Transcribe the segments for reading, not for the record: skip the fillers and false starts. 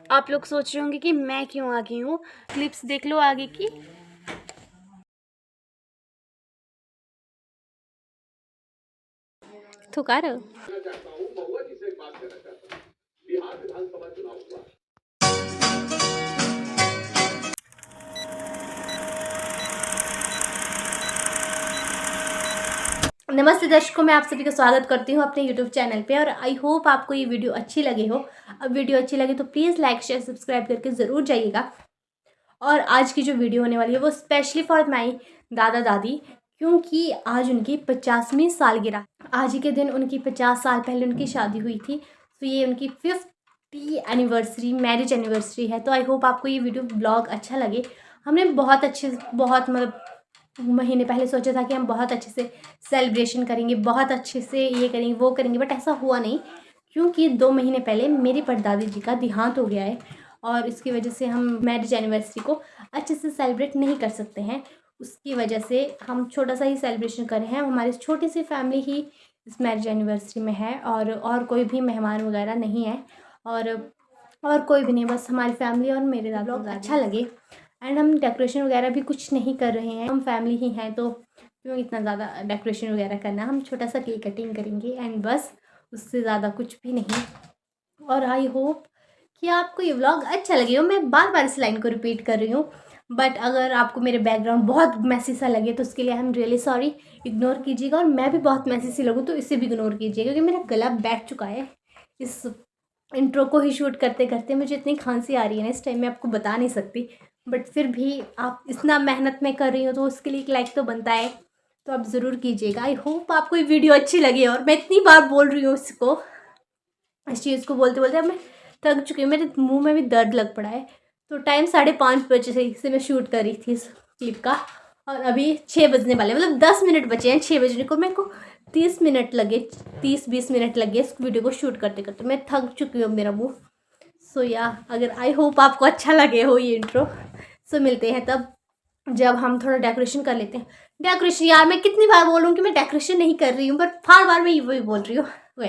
आप लोग सोच रहे होंगे कि मैं क्यों आ गई हूँ। क्लिप्स देख लो आगे की। थुकार नमस्ते दर्शकों, मैं आप सभी का स्वागत करती हूँ अपने YouTube चैनल पे और आई होप आपको ये वीडियो अच्छी लगी हो। अब वीडियो अच्छी लगे तो प्लीज़ लाइक शेयर सब्सक्राइब करके ज़रूर जाइएगा। और आज की जो वीडियो होने वाली है वो स्पेशली फॉर माई दादा दादी, क्योंकि आज उनकी 50वीं सालगिरह। आज ही के दिन उनकी 50 साल पहले उनकी शादी हुई थी, तो ये उनकी 50 एनिवर्सरी, मैरिज एनिवर्सरी है। तो आई होप आपको ये वीडियो ब्लॉग अच्छा लगे। हमने बहुत मतलब महीने पहले सोचा था कि हम बहुत अच्छे से सेलिब्रेशन करेंगे, बहुत अच्छे से ये करेंगे वो करेंगे, बट ऐसा हुआ नहीं, क्योंकि 2 महीने पहले मेरी परदादी जी का देहांत हो गया है और इसकी वजह से हम मैरिज एनिवर्सरी को अच्छे से सेलिब्रेट नहीं कर सकते हैं। उसकी वजह से हम छोटा सा ही सेलिब्रेशन कर रहे हैं। हमारी छोटी सी फैमिली ही इस मैरिज एनिवर्सरी में है और कोई भी मेहमान वगैरह नहीं है और कोई भी नहीं, बस हमारी फैमिली और मेरे दादा लोग अच्छा लगे। एंड हम डेकोरेशन वगैरह भी कुछ नहीं कर रहे हैं, हम फैमिली ही हैं तो क्यों इतना ज़्यादा डेकोरेशन वगैरह करना। हम छोटा सा केक कटिंग करेंगे एंड बस, उससे ज़्यादा कुछ भी नहीं। और आई होप कि आपको ये व्लॉग अच्छा लगे हो। मैं बार बार इस लाइन को रिपीट कर रही हूँ, बट अगर आपको मेरे बैकग्राउंड बहुत मैसी सा लगे तो उसके लिए I am really sorry, ignore कीजिएगा। और मैं भी बहुत मैसी सी लगूँ तो इसे भी इग्नोर कीजिएगा, क्योंकि मेरा गला बैठ चुका है। इस इंट्रो को ही शूट करते करते मुझे इतनी खांसी आ रही है ना इस टाइम, मैं आपको बता नहीं सकती। बट फिर भी आप इतना मेहनत में कर रही हो तो उसके लिए एक लाइक तो बनता है, तो आप ज़रूर कीजिएगा। आई होप आपको ये वीडियो अच्छी लगी। और मैं इतनी बार बोल रही हूँ इसको, इस चीज़ को बोलते बोलते अब मैं थक चुकी हूँ, मेरे मुंह में भी दर्द लग पड़ा है। तो टाइम 5:30 बजे से मैं शूट कर रही थी इस क्लिप का, और अभी 6 बजने वाले, मतलब 10 मिनट बचे हैं 6 बजने को। मेरे को 30-20 मिनट लगे इस वीडियो को शूट करते करते। मैं थक चुकी हूँ मेरा मुँह। सो या अगर आई होप आपको अच्छा लगे हो ये इंट्रो। सो मिलते हैं तब जब हम थोड़ा डेकोरेशन कर लेते हैं। डेकोरेशन, यार मैं कितनी बार बोलूँ कि मैं डेकोरेशन नहीं कर रही हूँ, बट बार बार मैं वही बोल रही हूँ। वे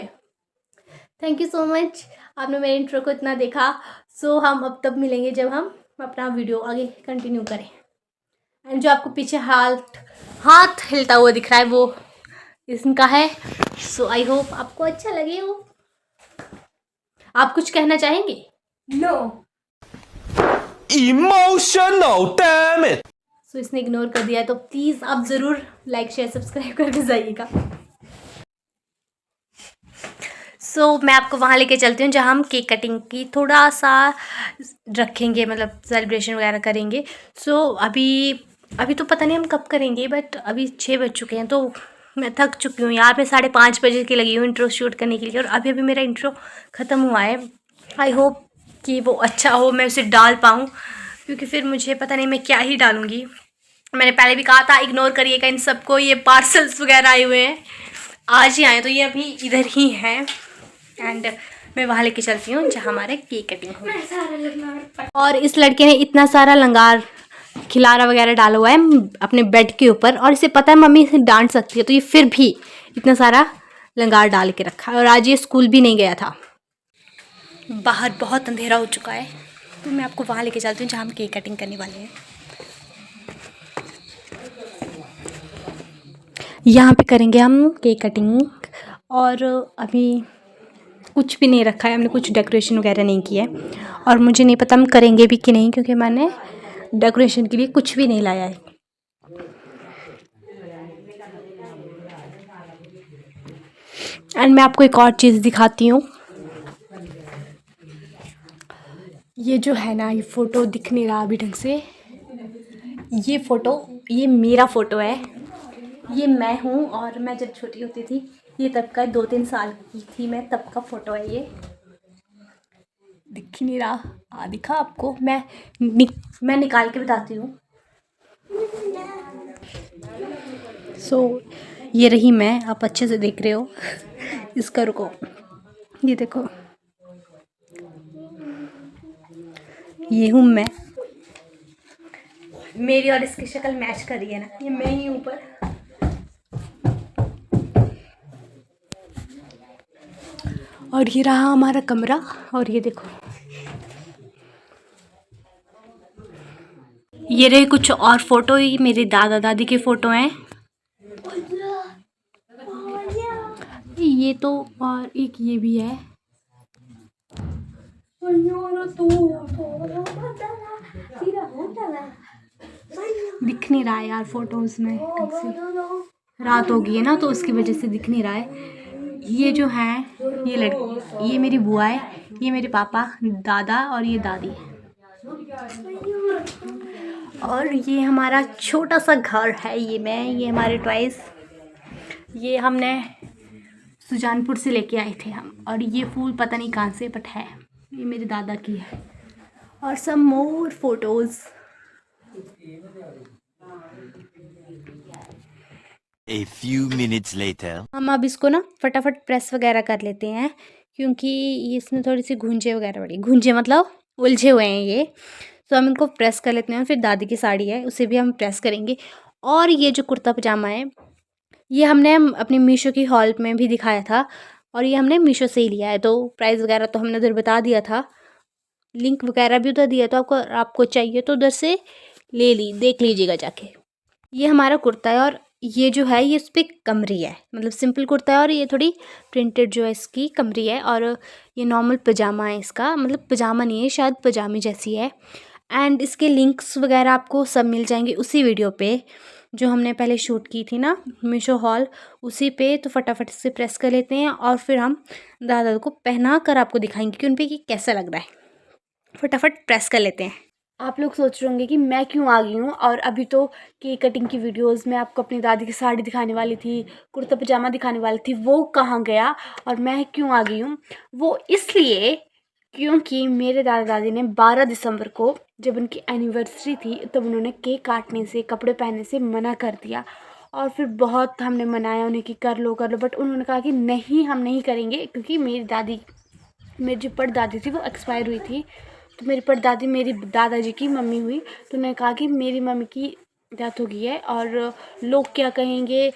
थैंक यू सो मच, आपने मेरे इंट्रो को इतना देखा। सो हम अब तब मिलेंगे जब हम अपना वीडियो आगे कंटिन्यू करें। एंड जो आपको पीछे हाथ हिलता हुआ दिख रहा है वो इसका है। सो आई होप आपको अच्छा लगे हो। आप कुछ कहना चाहेंगे? नो। Emotional, damn it! सो इसने इग्नोर कर दिया है, तो प्लीज़ आप ज़रूर लाइक शेयर सब्सक्राइब करके जाइएगा। सो मैं आपको वहाँ लेके चलती हूँ जहाँ हम केक कटिंग की थोड़ा सा रखेंगे, मतलब सेलिब्रेशन वगैरह करेंगे। सो अभी तो पता नहीं हम कब करेंगे, बट अभी 6 बज चुके हैं तो मैं थक चुकी हूँ यार। मैं 5:30 बजे की लगी हूँ इंट्रो शूट करने के लिए, और अभी मेरा इंट्रो ख़त्म हुआ है। आई होप कि वो अच्छा हो, मैं उसे डाल पाऊँ, क्योंकि फिर मुझे पता नहीं मैं क्या ही डालूँगी। मैंने पहले भी कहा था इग्नोर करिएगा इन सबको। ये पार्सल्स वगैरह आए हुए हैं, आज ही आए, तो ये अभी इधर ही हैं। एंड मैं वहाँ लेके चलती हूँ जहाँ हमारे केक कटिंग हो। और इस लड़के ने इतना सारा लंगार खिलारा वगैरह डाला हुआ है अपने बेड के ऊपर, और इसे पता है मम्मी इसे डांट सकती है, तो ये फिर भी इतना सारा लंगार डाल के रखा है। और आज ये स्कूल भी नहीं गया था। बाहर बहुत अंधेरा हो चुका है, तो मैं आपको वहाँ लेके चलती हूँ जहाँ हम केक कटिंग करने वाले हैं। यहाँ पे करेंगे हम केक कटिंग, और अभी कुछ भी नहीं रखा है हमने, कुछ डेकोरेशन वगैरह नहीं किया है, और मुझे नहीं पता हम करेंगे भी कि नहीं, क्योंकि मैंने डेकोरेशन के लिए कुछ भी नहीं लाया है। एंड मैं आपको एक और चीज़ दिखाती हूँ। ये जो है ना, ये फ़ोटो दिख नहीं रहा अभी ढंग से। ये फ़ोटो, ये मेरा फ़ोटो है, ये मैं हूँ। और मैं जब छोटी होती थी, ये तब का 2-3 साल की थी मैं, तब का फ़ोटो है ये। दिख ही नहीं रहा, दिखा आपको? मैं निकाल के बताती हूँ। सो ये रही मैं, आप अच्छे से देख रहे हो इसका, रुको, ये देखो, ये हूँ मैं। मेरी और इसकी शक्ल मैच कर रही है ना, ये मैं ही ऊपर। और ये रहा हमारा कमरा, और ये देखो ये रहे कुछ और फोटो, ही मेरे दादा दादी के फोटो हैं ये तो, और एक ये भी है। दिख नहीं रहा है यार फोटोज में ठीक से, रात हो गई है ना तो उसकी वजह से दिख नहीं रहा है। ये जो है ये लड़की, ये मेरी बुआ है, ये मेरे पापा दादा और ये दादी। और ये हमारा छोटा सा घर है, ये हमारे टॉयज, ये हमने सुजानपुर से लेके आए थे हम। और ये फूल पता नहीं कहाँ से बट है, ये मेरे दादा की है। और सम मोर photos. A few minutes later. हम अब इसको ना फटाफट प्रेस वगैरह कर लेते हैं, क्योंकि इसमें थोड़ी सी घुंजे वगैरह पड़ी, घुंजे मतलब उलझे हुए हैं ये, तो हम इनको प्रेस कर लेते हैं। फिर दादी की साड़ी है उसे भी हम प्रेस करेंगे। और ये जो कुर्ता पजामा है ये हमने अपनी मीशो की हॉल में भी दिखाया था, और ये हमने मीशो से ही लिया है। तो प्राइस वगैरह तो हमने उधर बता दिया था, लिंक वगैरह भी उधर दिया, तो आपको चाहिए तो उधर से देख लीजिएगा जाके। ये हमारा कुर्ता है, और ये जो है ये उस पर कमरी है, मतलब सिंपल कुर्ता है, और ये थोड़ी प्रिंटेड जो है इसकी कमरी है। और ये नॉर्मल पजामा है इसका, मतलब पजामा नहीं है, शायद पजामी जैसी है। एंड इसके लिंक्स वगैरह आपको सब मिल जाएंगे उसी वीडियो पे जो हमने पहले शूट की थी ना मीशो हॉल, उसी पे। तो फटाफट से प्रेस कर लेते हैं और फिर हम दादा को पहना कर आपको दिखाएंगे कि उन पर कैसा लग रहा है। फटाफट प्रेस कर लेते हैं। आप लोग सोच रहे होंगे कि मैं क्यों आ गई हूँ, और अभी तो केक कटिंग की वीडियोस में आपको अपनी दादी की साड़ी दिखाने वाली थी, कुर्ता पजामा दिखाने वाली थी, वो कहाँ गया और मैं क्यों आ गई हूँ। वो इसलिए क्योंकि मेरे दादा दादी ने 12 दिसंबर को जब उनकी एनिवर्सरी थी तब उन्होंने केक काटने से, कपड़े पहनने से मना कर दिया। और फिर बहुत हमने मनाया उन्हें कि कर लो, बट उन्होंने कहा कि नहीं हम नहीं करेंगे, क्योंकि मेरी जो परदादी थी वो एक्सपायर हुई थी। तो मेरी परदादी मेरी दादाजी की मम्मी हुई, तो उन्होंने कहा कि मेरी मम्मी की डेथ हो गई है और लोग क्या कहेंगे,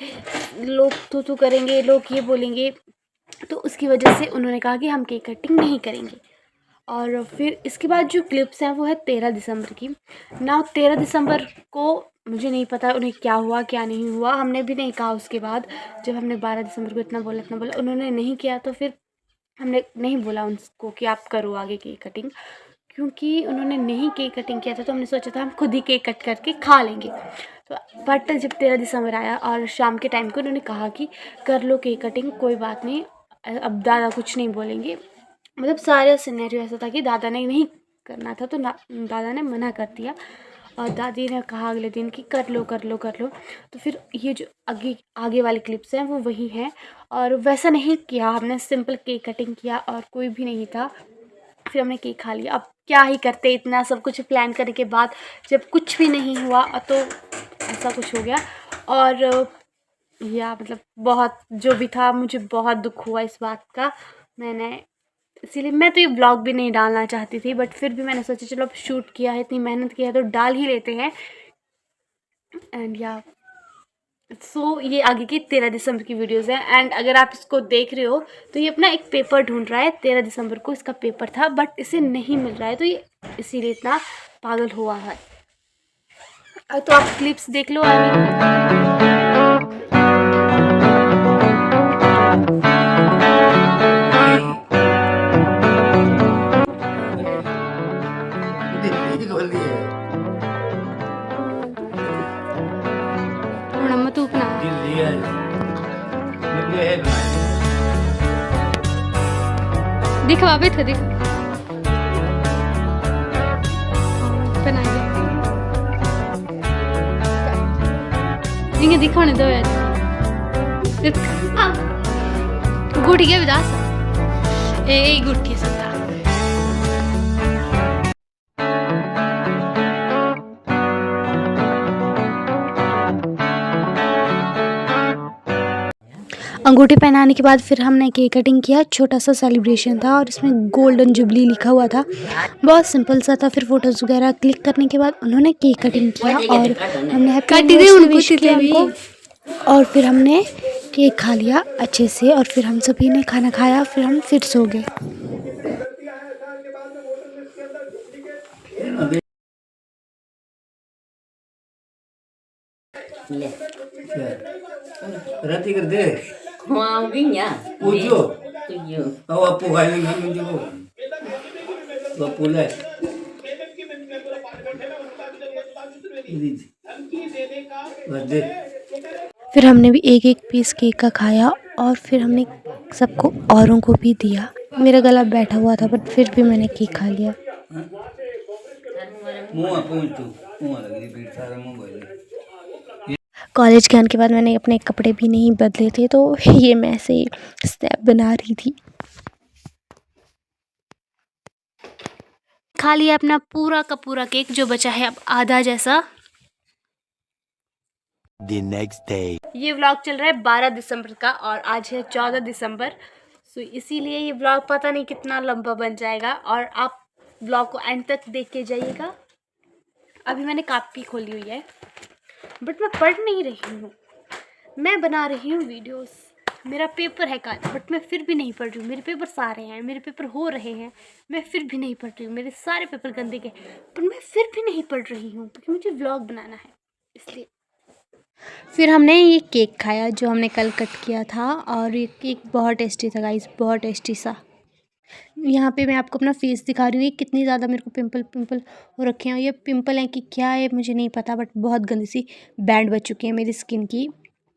लोग तो करेंगे, लोग ये बोलेंगे, तो उसकी वजह से उन्होंने कहा कि हम केक कटिंग नहीं करेंगे। और फिर इसके बाद जो क्लिप्स हैं वो है 13 दिसंबर की ना। 13 दिसंबर को मुझे नहीं पता उन्हें क्या हुआ क्या नहीं हुआ, हमने भी नहीं कहा। उसके बाद जब हमने 12 दिसंबर को इतना बोला उन्होंने नहीं किया, तो फिर हमने नहीं बोला उनको कि आप करो आगे केक कटिंग, क्योंकि उन्होंने नहीं केक कटिंग किया था। तो हमने सोचा था हम खुद ही केक कट करके खा लेंगे। तो बट जब 13 दिसंबर आया और शाम के टाइम को उन्होंने कहा कि कर लो केक कटिंग, कोई बात नहीं, अब दादा कुछ नहीं बोलेंगे। मतलब सारा सिनेरियो ऐसा था कि दादा ने नहीं करना था, तो दादा ने मना कर दिया और दादी ने कहा अगले दिन कि कर लो। तो फिर ये जो आगे वाली क्लिप्स हैं वो वही हैं। और वैसा नहीं किया हमने, सिंपल केक कटिंग किया और कोई भी नहीं था, फिर हमने केक खा लिया। अब क्या ही करते, इतना सब कुछ प्लान करने के बाद जब कुछ भी नहीं हुआ तो ऐसा कुछ हो गया। और या मतलब बहुत जो भी था, मुझे बहुत दुख हुआ इस बात का। इसीलिए मैं तो ये ब्लॉग भी नहीं डालना चाहती थी, बट फिर भी मैंने सोचा चलो अब शूट किया है, इतनी मेहनत किया है तो डाल ही लेते हैं। एंड या सो ये आगे की 13 दिसंबर की वीडियोस हैं। एंड अगर आप इसको देख रहे हो तो ये अपना एक पेपर ढूंढ रहा है। 13 दिसंबर को इसका पेपर था बट इसे नहीं मिल रहा है, तो ये इसीलिए इतना पागल हुआ है। तो आप क्लिप्स देख लो। दिखवा भी था, दिखाने दो यार। गुटी के विदास ए गुटी सकता। अंगूठी पहनाने के बाद फिर हमने केक कटिंग किया। छोटा सा सेलिब्रेशन था और इसमें गोल्डन जुबली लिखा हुआ था, बहुत सिंपल सा था। फिर फोटोज़ वगैरह क्लिक करने के बाद उन्होंने केक कटिंग किया और हमने हैप्पी एनिवर्सरी विश किया उनको। और फिर हमने केक खा लिया अच्छे से और फिर हम सभी ने खाना खाया, फिर हम फिर सो गए। ले राती कर दे खुआऊंगी ना पूछो तुझो अब आपको खाई लेंगे हम देखो तो आपको ले दे फिर हमने भी एक एक पीस केक का खाया और फिर हमने सबको औरों को भी दिया। मेरा गला बैठा हुआ था बट फिर भी मैंने केक खा लिया। मुंह पहुंच तू मुंह लगी भीड़ सारा मुंह बोले कॉलेज के आने के बाद मैंने अपने कपड़े भी नहीं बदले थे तो ये मैं ऐसे स्नैप बना रही थी। खा लिया अपना पूरा का पूरा केक, जो बचा है अब आधा जैसा। The next day. ये व्लॉग चल रहा है 12 दिसंबर का और आज है 14 दिसंबर। सो इसीलिए ये व्लॉग पता नहीं कितना लंबा बन जाएगा और आप व्लॉग को एंड तक देख के जाइएगा। अभी मैंने कॉपी खोली हुई है बट मैं पढ़ नहीं रही हूँ, मैं बना रही हूँ वीडियोस। मेरा पेपर है कल बट मैं फिर भी नहीं पढ़ रही हूँ। मेरे पेपर सारे हैं, मेरे पेपर हो रहे हैं, मैं फिर भी नहीं पढ़ रही हूँ। मेरे सारे पेपर गंदे गए पर मैं फिर भी नहीं पढ़ रही हूँ क्योंकि मुझे व्लॉग बनाना है इसलिए। फिर हमने ये केक खाया जो हमने कल कट किया था और ये केक बहुत टेस्टी था गाइस, बहुत टेस्टी सा। यहाँ पे मैं आपको अपना फेस दिखा रही हूँ। ये कितनी ज़्यादा मेरे को पिंपल हो रखे हैं। ये पिंपल हैं कि क्या है मुझे नहीं पता बट बहुत गंदी सी बैंड बच चुकी है मेरी स्किन की।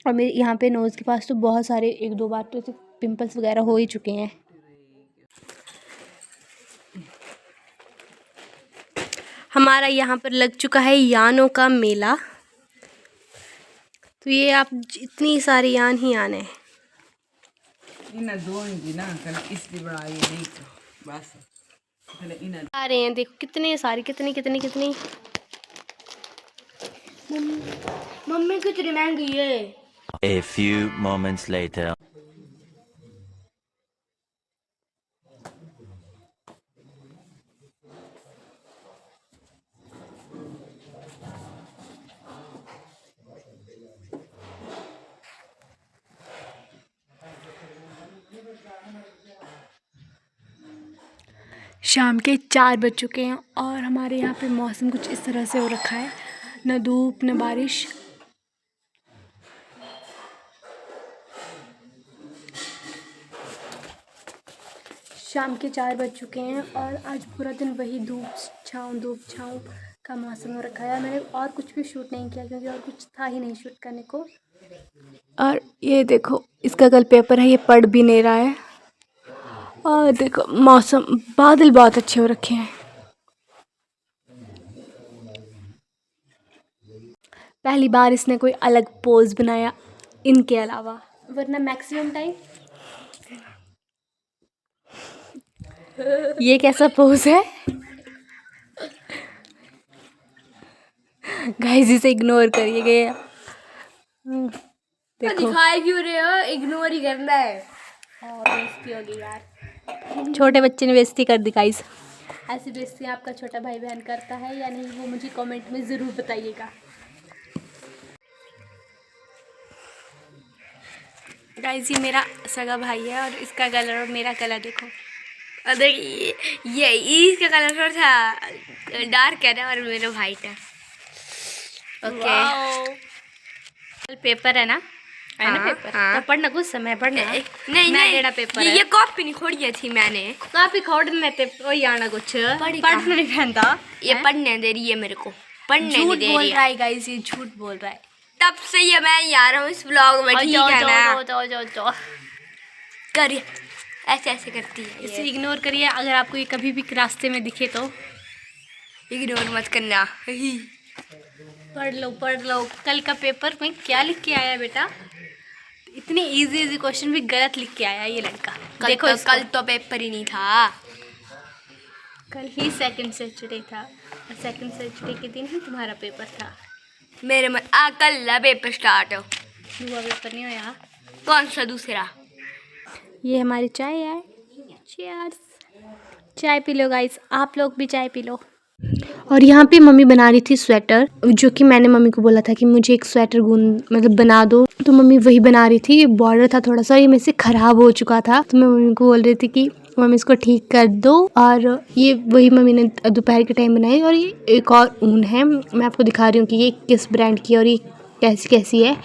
और मेरे यहाँ पे नोज़ के पास तो बहुत सारे 1-2 बार तो पिंपल्स वगैरह हो ही चुके हैं। हमारा यहाँ पर लग चुका है यानों का मेला। तो ये आप इतनी सारी यान ही आने हैं। इना दोनगी ना कल इसकी बड़ा ये देख बस पहले इना आ रहे हैं, देखो कितने सारे, कितनी मम्मी कितनी महंगी है। A few moments later. शाम के 4 बज चुके हैं और हमारे यहाँ पे मौसम कुछ इस तरह से हो रखा है, न धूप न बारिश। शाम के 4 बज चुके हैं और आज पूरा दिन वही धूप छाँव का मौसम हो रखा है। मैंने और कुछ भी शूट नहीं किया क्योंकि और कुछ था ही नहीं शूट करने को। और ये देखो इसका कल पेपर है, ये पढ़ भी नहीं रहा है। और देखो मौसम, बादल बहुत अच्छे हो रखे हैं। पहली बार इसने कोई अलग पोज बनाया इनके अलावा, वरना मैक्सिमम टाइम ये कैसा पोज है गाइस, इसे इग्नोर करिए गए। देखो दिखाई क्यों रहे हो, इग्नोर ही करना है। और बेइज्जती होगी यार, छोटे बच्चे ने बेइज्जती कर दी गाइस। ऐसी बेइज्जती आपका छोटा भाई बहन करता है या नहीं, वो मुझे कमेंट में ज़रूर बताइएगा। गाइस ये मेरा सगा भाई है और इसका कलर और मेरा कलर देखो। और देखिए ये इसका कलर थोड़ा सा डार्क है और मेरा वाइट है। ओके कल पेपर है ना, है ना पेपर? हाँ। तो पढ़ना कुछ समय पढ़ना। नहीं मैं जेड़ा पेपर है ये कॉपी नहीं खोड़ी थी मैंने, काफी खोड़ने ते वही आना कुछ पढ़ना नहीं पहनता। ये पढ़ने दे रही है मेरे को, पढ़ने नहीं झूठ दे बोल रही रहा है। है गाइस, ये झूठ बोल रहा है। तब से ये मैं ही आ रहा हूँ इस ब्लॉग में, ठीक है ना? तो करिए ऐसे ऐसे करती है इसे ये। इग्नोर करिए। अगर आपको ये कभी भी रास्ते में दिखे तो इग्नोर मत करना। पढ़ लो। कल का पेपर में क्या लिख के आया बेटा, इतने इजी क्वेश्चन भी गलत लिख के आया ये लड़का। देखो कल तो पेपर ही नहीं था, कल ही सेकंड सैटरडे था और सेकंड सैटरडे के दिन ही तुम्हारा पेपर था। मेरे मन कल पेपर स्टार्ट हो। दूसरा पेपर नहीं होया। कौन सा दूसरा? ये हमारी चाय है, चीयर्स। चाय पी लो गाइस, आप लोग भी चाय पी लो। और यहाँ पे मम्मी बना रही थी स्वेटर, जो कि मैंने मम्मी को बोला था कि मुझे एक स्वेटर मतलब बना दो, तो मम्मी वही बना रही थी। बॉर्डर था थोड़ा सा, ये मेरे से ख़राब हो चुका था, तो मैं मम्मी को बोल रही थी कि मम्मी इसको ठीक कर दो। और ये वही मम्मी ने दोपहर के टाइम बनाई। और ये एक और ऊन है, मैं आपको दिखा रही हूँ कि ये किस ब्रांड की है और ये कैसी कैसी है।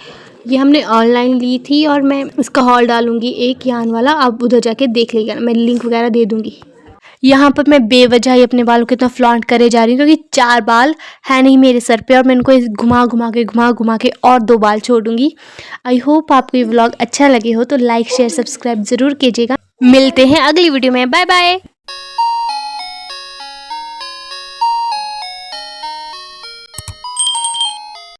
ये हमने ऑनलाइन ली थी और मैं इसका हॉल डालूंगी एक यान वाला, आप उधर जाके देख लीजिएगा, मैं लिंक वगैरह दे दूंगी। यहाँ पर मैं बेवजह ही अपने बालों को इतना फ्लॉन्ट करे जा रही हूँ क्योंकि 4 बाल है नहीं मेरे सर पे और मैं इनको घुमा घुमा के और 2 बाल छोड़ूंगी। आई होप आपको ये व्लॉग अच्छा लगे हो तो लाइक शेयर सब्सक्राइब ज़रूर कीजिएगा। मिलते हैं अगली वीडियो में, बाय बाय।